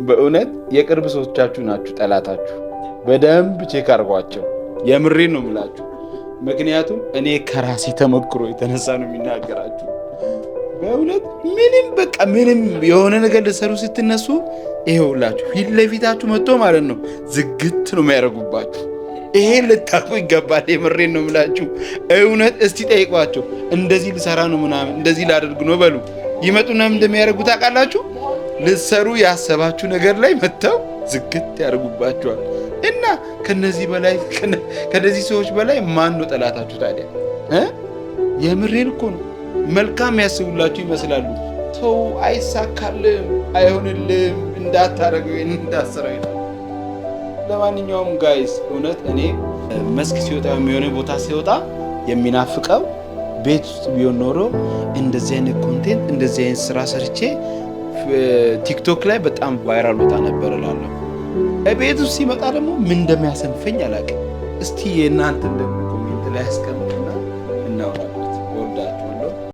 በእውነት የቅርብ ሰዎቻችሁ ናችሁ ጠላታችሁ። በደንብ ቼክ አድርጓቸው። የምሬን ነው የምላችሁ። ምክንያቱም እኔ ከራሴ ተሞክሮ የተነሳ ነው የሚናገራችሁ። በእውነት ምንም የሆነ ነገር ልትሰሩ ስትነሱ ይሄውላችሁ ፊት ለፊታችሁ መጥቶ ማለት ነው ዝግት ነው የሚያደርጉባችሁ። ይሄን ልታውቁ ይገባል። የምሬን ነው የምላችሁ። እውነት እስቲ ጠይቋቸው። እንደዚህ ልሰራ ነው ምናምን እንደዚህ ላደርግ ነው በሉ። ይመጡና እንደሚያደርጉ ታውቃላችሁ። ልትሰሩ ያሰባችሁ ነገር ላይ መጥተው ዝግት ያደርጉባችኋል። እና ከነዚህ ሰዎች በላይ ማን ነው ጠላታችሁ ታዲያ? የምሬን እኮ ነው። መልካም ያስቡላችሁ ይመስላሉ። ተው አይሳካልም፣ አይሆንልም፣ እንዳታረገው እንዳሰራው ይላል። ለማንኛውም ጋይስ እውነት እኔ መስክ ሲወጣ የሚሆነ ቦታ ሲወጣ የሚናፍቀው ቤት ውስጥ ቢሆን ኖሮ እንደዚህ አይነት ኮንቴንት እንደዚህ አይነት ስራ ሰርቼ ቲክቶክ ላይ በጣም ቫይራል ወጣ ነበር እላለሁ። ቤት ውስጥ ሲመጣ ደግሞ ምን እንደሚያሰንፈኝ አላውቅም። እስቲ የእናንተን ደግሞ ኮሜንት ላይ አስቀምጡና እናውራ።